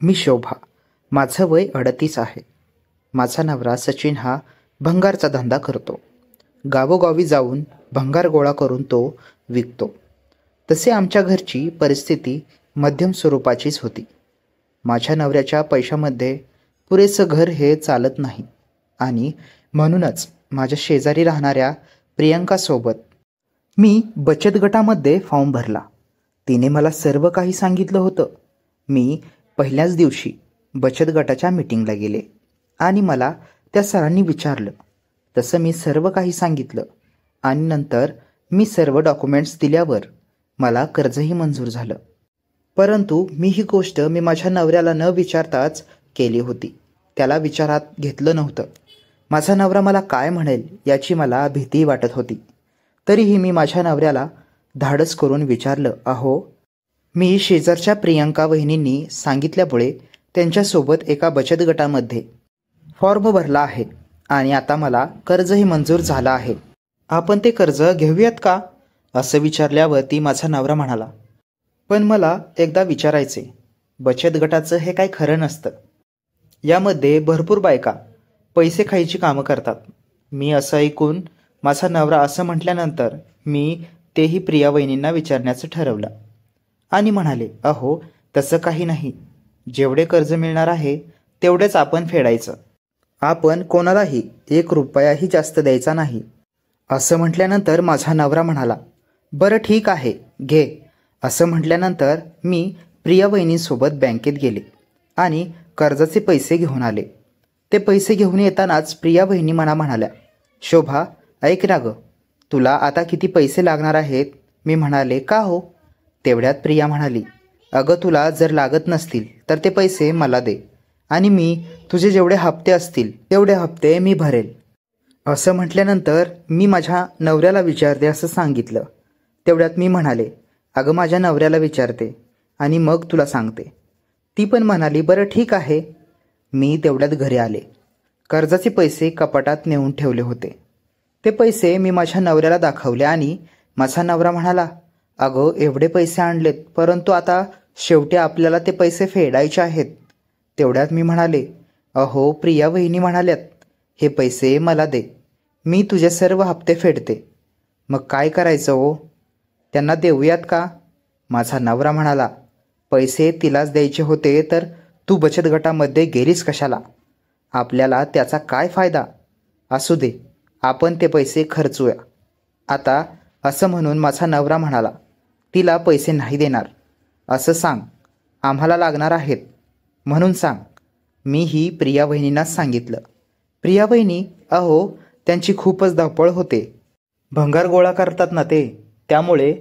मी शोभा. माझं वय 38 आहे. माझा नवरा सचिन हा भंगारचा धंदा करतो. गावोगावी जाऊन भंगार गोळा करून तो विकतो. तसे आमच्या घरची परिस्थिती मध्यम स्वरूपाचीच होती. माझ्या नवऱ्याच्या पैशामध्ये पुरेसं घर हे चालत नाही आणि म्हणूनच माझ्या शेजारी राहणाऱ्या प्रियंकासोबत मी बचत गटामध्ये फॉर्म भरला. तिने मला सर्व काही सांगितलं होतं. मी पहिल्याच दिवशी बचत गटाच्या मीटिंगला गेले आणि मला त्या सरांनी विचारलं. तसं मी सर्व काही सांगितलं आणि नंतर मी सर्व डॉक्युमेंट्स दिल्यावर मला कर्जही मंजूर झालं. परंतु मी ही गोष्ट माझ्या नवऱ्याला न विचारताच केली होती. त्याला विचारात घेतलं नव्हतं. माझा नवरा मला काय म्हणेल याची मला भीती वाटत होती. तरीही मी माझ्या नवऱ्याला धाडस करून विचारलं, अहो, मी शेजारच्या प्रियंका वहिनींनी सांगितल्यामुळे त्यांच्यासोबत एका बचत गटामध्ये फॉर्म भरला आहे आणि आता मला कर्जही मंजूर झालं आहे. आपण ते कर्ज घेऊयात का? असं विचारल्यावरती माझा नवरा म्हणाला, पण मला एकदा विचारायचे, बचत गटाचं हे काही खरं नसतं. यामध्ये भरपूर बायका पैसे खायची कामं करतात. मी असं ऐकून माझा नवरा असं म्हटल्यानंतर मी तेही प्रिया वहिनींना विचारण्याचं ठरवलं आणि म्हणाले, अहो, तसं काही नाही. जेवढे कर्ज मिळणार आहे तेवढेच आपण फेडायचं. आपण कोणालाही 1 रुपयाही जास्त द्यायचा नाही. असं म्हटल्यानंतर माझा नवरा म्हणाला, बरं ठीक आहे, घे. असं म्हटल्यानंतर मी प्रिया वहिनींसोबत बँकेत गेले आणि कर्जाचे पैसे घेऊन आले. ते पैसे घेऊन येतानाच प्रिया वहिनी मला म्हणाल्या, शोभा, ऐक ना गं, तुला आता किती पैसे लागणार आहेत? मी म्हणाले, का हो? तेवढ्यात प्रिया म्हणाली, अगं, तुला जर लागत नसतील तर ते पैसे मला दे आणि मी तुझे जेवढे हप्ते असतील तेवढे हप्ते मी भरेल. असं म्हटल्यानंतर मी माझ्या नवऱ्याला विचारते असं सांगितलं. तेवढ्यात मी म्हणाले, अगं, माझ्या नवऱ्याला विचारते आणि मग तुला सांगते. ती पण म्हणाली, बरं ठीक आहे. मी तेवढ्यात घरी आले. कर्जाचे पैसे कपाटात नेऊन ठेवले होते. ते पैसे मी माझ्या नवऱ्याला दाखवले आणि माझा नवरा म्हणाला, अगं, एवढे पैसे आणलेत, परंतु आता शेवटी आपल्याला ते पैसे फेडायचे आहेत. तेवढ्यात मी म्हणाले, अहो, प्रिया वहिनी म्हणाल्यात, हे पैसे मला दे, मी तुझे सर्व हप्ते फेडते. मग काय करायचं हो? त्यांना देऊयात का? माझा नवरा म्हणाला, पैसे तिलाच द्यायचे होते तर तू बचत गटामध्ये गेलीस कशाला? आपल्याला त्याचा काय फायदा? असू दे, आपण ते पैसे खर्चूया. आता असं म्हणून माझा नवरा म्हणाला, तिला पैसे नाही देणार असं सांग, आम्हाला लागणार आहेत म्हणून सांग. मीही प्रिया वहिनींनाच सांगितलं. प्रिया वहिनी, अहो, त्यांची खूपच धावपळ होते. भंगार गोळा करतात ना ते, त्यामुळे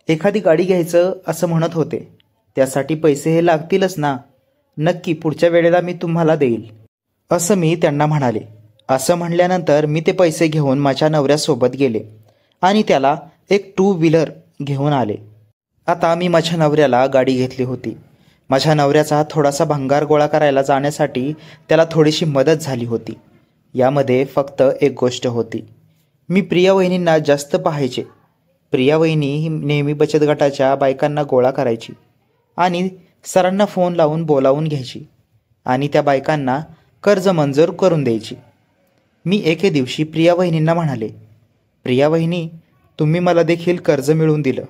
एखादी गाडी घ्यायचं असं म्हणत होते. त्यासाठी पैसे हे लागतीलच ना. नक्की पुढच्या वेळेला मी तुम्हाला देईल असं मी त्यांना म्हणाले. असं म्हणल्यानंतर मी ते पैसे घेऊन माझ्या नवऱ्यासोबत गेले आणि त्याला एक 2 व्हीलर घेऊन आले. आता मी माझ्या नवऱ्याला गाडी घेतली होती. माझ्या नवऱ्याचा थोडासा भंगार गोळा करायला जाण्यासाठी त्याला थोडीशी मदत झाली होती. यामध्ये फक्त एक गोष्ट होती, मी प्रिया वहिनींना जास्त पाहायचे. प्रिया वहिनी ही नेहमी बचत गटाच्या बायकांना गोळा करायची आणि सरांना फोन लावून बोलावून घ्यायची आणि त्या बायकांना कर्ज मंजूर करून द्यायची. मी एके दिवशी प्रिया वहिनींना म्हणाले, प्रिया वहिनी, तुम्ही मला देखील कर्ज मिळवून दिलं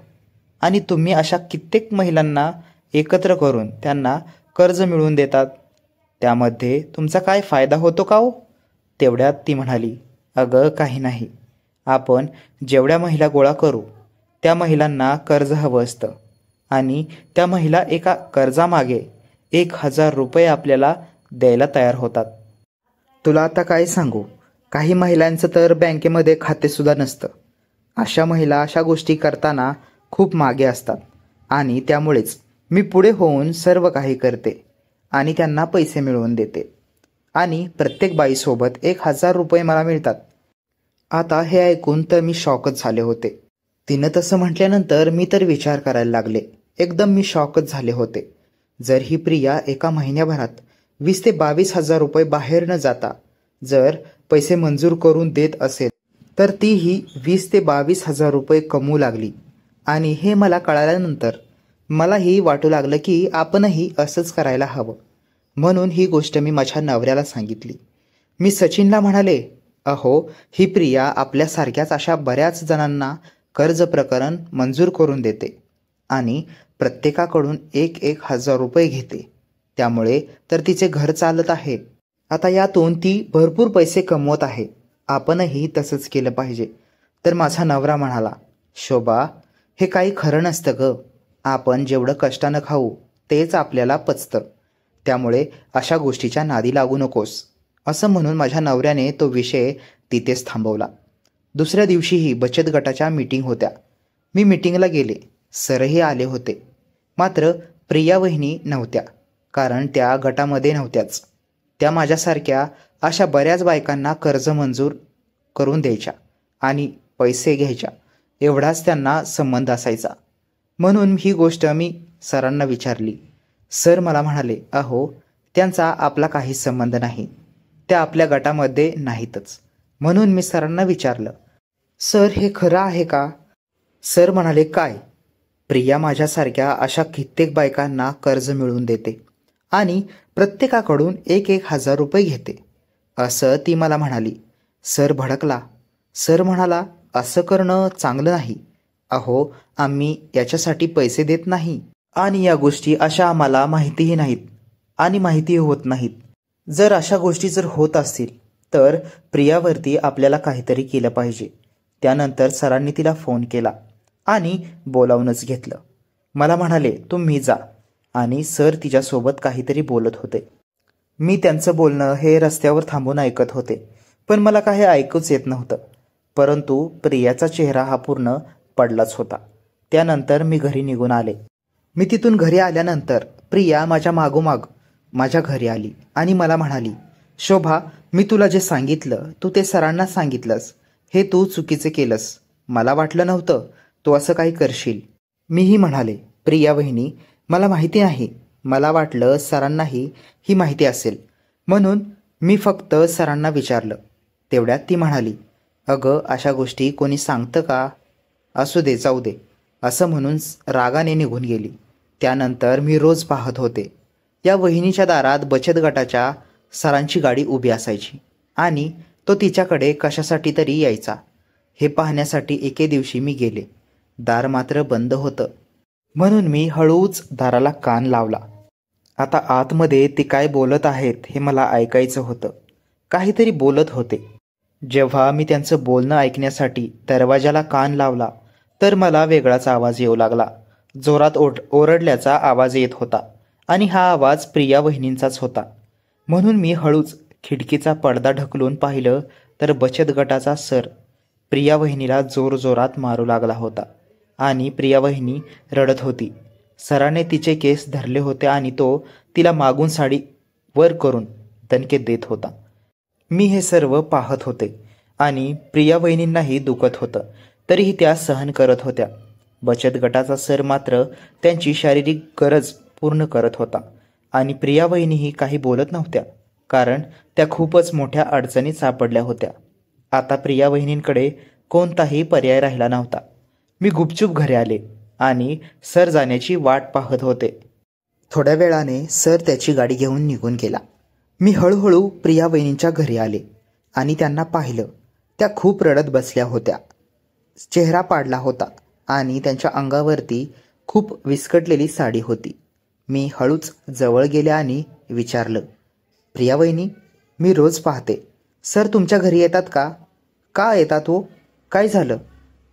आणि तुम्ही अशा कित्येक महिलांना एकत्र करून त्यांना कर्ज मिळवून देतात. त्यामध्ये तुमचा काय फायदा होतो का हो? तेवढ्यात ती म्हणाली, अगं, काही नाही. आपण जेवढ्या महिला गोळा करू त्या महिलांना कर्ज हवं असतं आणि त्या महिला एका कर्जामागे 1000 रुपये आपल्याला द्यायला तयार होतात. तुला आता काय सांगू, काही महिलांचं तर बँकेमध्ये खातेसुद्धा नसतं. अशा महिला अशा गोष्टी करताना खूप मागे असतात आणि त्यामुळेच मी पुढे होऊन सर्व काही करते आणि त्यांना पैसे मिळवून देते आणि प्रत्येक बाईसोबत 1000 रुपये मला मिळतात. आता हे ऐकून तर मी शॉकच झाले होते. तिनं तसं म्हटल्यानंतर मी तर विचार करायला लागले. एकदम मी शॉकच झाले होते. जर ही प्रिया एका महिन्याभरात 20 ते 22 हजार रुपये बाहेर न जाता जर पैसे मंजूर करून देत असेल तर तीही 20 ते 22 हजार रुपये कमवू लागली. आणि हे मला कळाल्यानंतर मलाही वाटू लागलं की आपणही असंच करायला हवं. म्हणून ही गोष्ट मी माझ्या नवऱ्याला सांगितली. मी सचिनला म्हणाले, अहो, ही प्रिया आपल्यासारख्याच अशा बऱ्याच जणांना कर्ज प्रकरण मंजूर करून देते आणि प्रत्येकाकडून 1,000 रुपये घेते. त्यामुळे तर तिचे घर चालत आहे. आता यातून ती भरपूर पैसे कमवत आहे. आपणही तसंच केलं पाहिजे. तर माझा नवरा म्हणाला, शोभा, हे काही खरं नसतं ग. आपण जेवढं कष्टानं खाऊ तेच आपल्याला पचतं. त्यामुळे अशा गोष्टीच्या नादी लागू नकोस, असं म्हणून माझ्या नवऱ्याने तो विषय तिथेच थांबवला. दुसऱ्या दिवशीही बचत गटाच्या मीटिंग होत्या. मी मीटिंगला गेले. सरही आले होते. मात्र प्रिया वहिनी नव्हत्या, कारण त्या गटामध्ये नव्हत्याच. त्या माझ्यासारख्या अशा बऱ्याच बायकांना कर्ज मंजूर करून द्यायच्या आणि पैसे घ्यायच्या, एवढाच त्यांना संबंध असायचा. म्हणून ही गोष्ट मी सरांना विचारली. सर मला म्हणाले, अहो, त्यांचा आपला काहीच संबंध नाही. त्या आपल्या गटामध्ये नाहीतच. म्हणून मी सरांना विचारलं, सर, हे खरं आहे का? सर म्हणाले, काय? प्रिया माझ्यासारख्या अशा कित्येक बायकांना कर्ज मिळवून देते आणि प्रत्येकाकडून 1,000 रुपये घेते, असं ती मला म्हणाली. सर भडकला. सर म्हणाला, असं करणं चांगलं नाही. अहो, आम्ही याच्यासाठी पैसे देत नाही आणि या गोष्टी अशा आम्हाला माहितीही नाहीत आणि माहितीही होत नाहीत. जर अशा गोष्टी जर होत असतील तर प्रियावरती आपल्याला काहीतरी केलं पाहिजे. त्यानंतर सरांनी तिला फोन केला आणि बोलावूनच घेतलं. मला म्हणाले, तुम्ही जा. आणि सर तिच्यासोबत काहीतरी बोलत होते. मी त्यांचं बोलणं हे रस्त्यावर थांबून ऐकत होते, पण मला काही ऐकूच येत नव्हतं. परंतु प्रियाचा चेहरा हा पूर्ण पडलाच होता. त्यानंतर मी घरी निघून आले. मी तिथून घरी आल्यानंतर प्रिया माझ्या मागोमाग माझ्या घरी आली आणि मला म्हणाली, शोभा, मी तुला जे सांगितलं तू ते सरांना सांगितलंस. हे तू चुकीचे केलंस. मला वाटलं नव्हतं तू असं काही करशील. मीही म्हणाले, प्रिया वहिनी, मला माहिती नाही. मला वाटलं सरांनाही ही माहिती असेल, म्हणून मी फक्त सरांना विचारलं. तेवढ्यात ती म्हणाली, अगं, अशा गोष्टी कोणी सांगतं का? असू दे, जाऊ दे, असं म्हणून रागाने निघून गेली. त्यानंतर मी रोज पाहत होते, या वहिनीच्या दारात बचत गटाच्या सरांची गाडी उभी असायची आणि तो तिच्याकडे कशासाठी तरी यायचा. हे पाहण्यासाठी एके दिवशी मी गेले. दार मात्र बंद होतं. म्हणून मी हळूच दाराला कान लावला. आता आतमध्ये ते काय बोलत आहेत हे मला ऐकायचं होतं. काहीतरी बोलत होते. जेव्हा मी त्यांचं बोलणं ऐकण्यासाठी दरवाजाला कान लावला तर मला वेगळाच आवाज येऊ लागला. जोरात ओरडल्याचा आवाज येत होता आणि हा आवाज प्रिया वहिनींचाच होता. म्हणून मी हळूच खिडकीचा पडदा ढकलून पाहिलं तर बचत गटाचा सर प्रिया वहिनीला जोरजोरात मारू लागला होता आणि प्रिया वहिनी रडत होती. सराने तिचे केस धरले होते आणि तो तिला मागून साडी वर करून दणके देत होता. मी हे सर्व पाहत होते आणि प्रिया वहिनींनाही दुखत होतं, तरीही त्या सहन करत होत्या. बचत गटाचा सर मात्र त्यांची शारीरिक गरज पूर्ण करत होता आणि प्रिया वहिनीही काही बोलत नव्हत्या, कारण त्या खूपच मोठ्या अडचणीत सापडल्या होत्या. आता प्रिया वहिनींकडे कोणताही पर्याय राहिला नव्हता. मी गुपचूप घरी आले आणि सर जाण्याची वाट पाहत होते. थोड्या वेळाने सर त्याची गाडी घेऊन निघून गेला. मी हळूहळू प्रिया वहिनींच्या घरी आले आणि त्यांना पाहिलं. त्या खूप रडत बसल्या होत्या. चेहरा पाडला होता आणि त्यांच्या अंगावरती खूप विस्कटलेली साडी होती. मी हळूच जवळ गेले आणि विचारलं, प्रिया वहिनी, मी रोज पाहते, सर तुमच्या घरी येतात का? का येतात हो? काय झालं?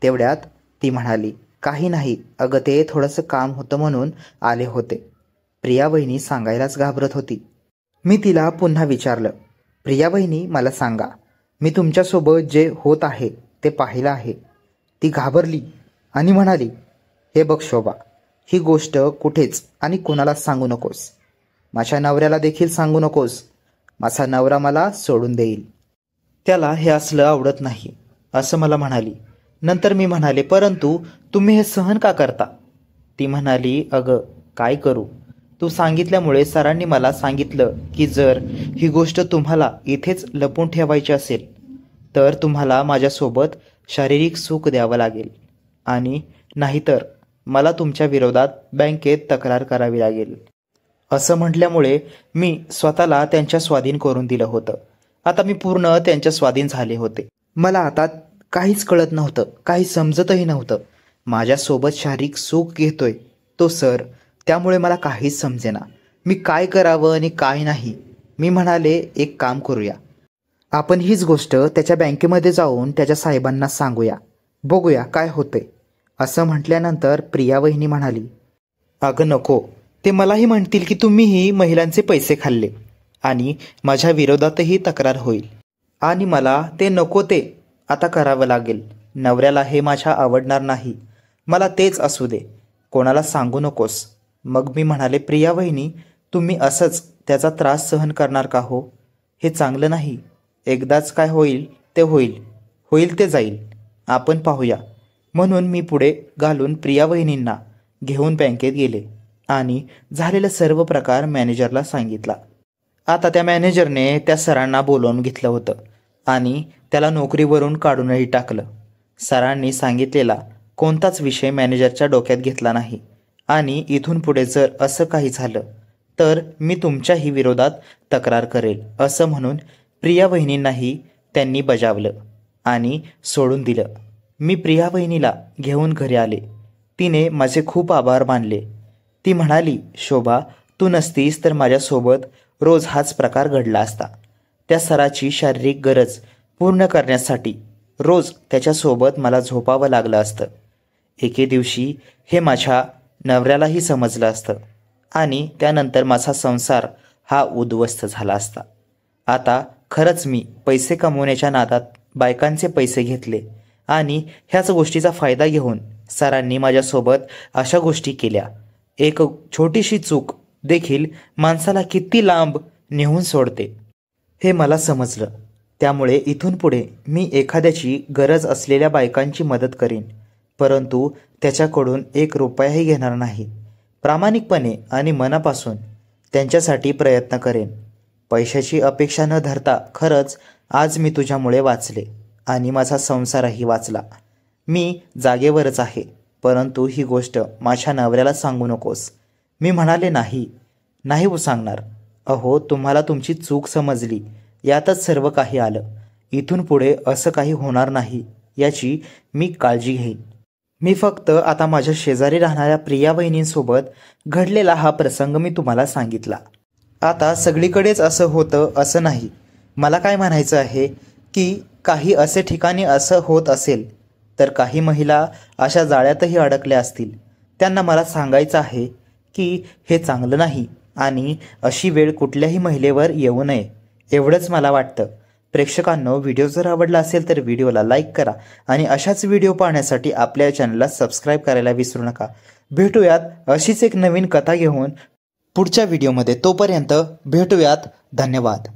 तेवढ्यात ती म्हणाली, काही नाही अगं, ते थोडंसं काम होतं म्हणून आले होते. प्रिया वहिनी सांगायलाच घाबरत होती. मी तिला पुन्हा विचारलं, प्रिया वहिनी, मला सांगा, मी तुमच्यासोबत जे होत आहे ते पाहिलं आहे. ती घाबरली आणि म्हणाली, हे बघ शोभा, ही गोष्ट कुठेच आणि कुणालाच सांगू नकोस. माझ्या नवऱ्याला देखील सांगू नकोस. माझा नवरा मला सोडून देईल. त्याला हे असलं आवडत नाही, असं मला म्हणाली. नंतर मी म्हणाले, परंतु तुम्ही हे सहन का करता? ती म्हणाली, अगं काय करू, तू सांगितल्यामुळे सरांनी मला सांगितलं की जर ही गोष्ट तुम्हाला इथेच लपून ठेवायची असेल तर तुम्हाला माझ्यासोबत शारीरिक सुख द्यावं लागेल आणि नाहीतर मला तुमच्या विरोधात बँकेत तक्रार करावी लागेल. असं म्हटल्यामुळे मी स्वतःला त्यांच्या स्वाधीन करून दिलं होतं. आता मी पूर्ण त्यांच्या स्वाधीन झाले होते. मला आता काहीच कळत नव्हतं, काही समजतही नव्हतं. माझ्यासोबत शारीरिक सुख घेतोय तो सर, त्यामुळे मला काहीच समजेना. मी काय करावं आणि काय नाही. मी म्हणाले, एक काम करूया, आपण हीच गोष्ट त्याच्या बँकेमध्ये जाऊन त्याच्या साहेबांना सांगूया, बघूया काय होतंय. असं म्हटल्यानंतर प्रिया वहिनी म्हणाली, अगं नको, ते मलाही म्हणतील की तुम्हीही महिलांचे पैसे खाल्ले आणि माझ्या विरोधातही तक्रार होईल आणि मला ते नको ते आता करावं लागेल. नवऱ्याला हे माझ्या आवडणार नाही. मला तेच असू दे, कोणाला सांगू नकोस. मग मी म्हणाले, प्रिया वहिनी, तुम्ही असंच त्याचा त्रास सहन करणार का हो? हे चांगलं नाही. एकदाच काय होईल ते होईल, होईल ते जाईल, आपण पाहूया. म्हणून मी पुढे घालून प्रिया वहिनींना घेऊन बँकेत गेले आणि झालेला सर्व प्रकार मॅनेजरला सांगितला. आता त्या मॅनेजरने त्या सरांना बोलावून घेतलं होतं आणि त्याला नोकरीवरून काढूनही टाकलं. सरांनी सांगितलेला कोणताच विषय मॅनेजरच्या डोक्यात घेतला नाही आणि इथून पुढे जर असं काही झालं तर मी तुमच्याही विरोधात तक्रार करेल, असं म्हणून प्रिया वहिनींनाही त्यांनी बजावलं आणि सोडून दिलं. मी प्रिया वहिनीला घेऊन घरी आले. तिने माझे खूप आभार मानले. ती म्हणाली, शोभा, तू नसतीस तर माझ्यासोबत रोज हाच प्रकार घडला असता. त्या सराची शारीरिक गरज पूर्ण करण्यासाठी रोज त्याच्यासोबत मला झोपावं लागलं असतं. एके दिवशी हे माझ्या नवऱ्यालाही समजलं असतं आणि त्यानंतर माझा संसार हा उद्ध्वस्त झाला असता. आता खरंच मी पैसे कमवण्याच्या नादात बायकांचे पैसे घेतले आणि ह्याच गोष्टीचा फायदा घेऊन सरांनी माझ्यासोबत अशा गोष्टी केल्या. एक छोटीशी चूक देखील माणसाला किती लांब नेऊन सोडते हे मला समजलं. त्यामुळे इथून पुढे मी एखाद्याची गरज असलेल्या बायकांची मदत करीन, परंतु त्याच्याकडून 1 रुपयाही घेणार नाही. प्रामाणिकपणे आणि मनापासून त्यांच्यासाठी प्रयत्न करेन. पैशाची अपेक्षा न धरता खरंच आज मी तुझ्यामुळे वाचले आणि माझा संसारही वाचला. मी जागेवरच आहे, परंतु ही गोष्ट माझ्या नवऱ्याला सांगू नकोस. मी म्हणाले, नाही नाही सांगणार. अहो, तुम्हाला तुमची चूक समजली, यातच सर्व काही आलं. इथून पुढे असं काही होणार नाही याची मी काळजी घेईन. मी फक्त आता माझ्या शेजारी राहणाऱ्या प्रिया वहिनींसोबत घडलेला हा प्रसंग मी तुम्हाला सांगितला. आता सगळीकडेच असं होतं असं नाही. मला काय म्हणायचं आहे की काही असे ठिकाणी असं होत असेल तर काही महिला अशा जाळ्यातही अडकल्या असतील. त्यांना मला सांगायचं आहे की हे चांगलं नाही आणि अशी वेळ कुठल्याही महिलेवर येऊ नये, एवढंच मला वाटतं. प्रेक्षकांनो, व्हिडिओ जर आवडला असेल तर व्हिडिओला लाईक करा आणि अशाच व्हिडिओ पाहण्यासाठी आपल्या चॅनलला सबस्क्राईब करायला विसरू नका. भेटूयात अशीच एक नवीन कथा घेऊन पुढच्या व्हिडिओमध्ये. तोपर्यंत भेटूयात. धन्यवाद.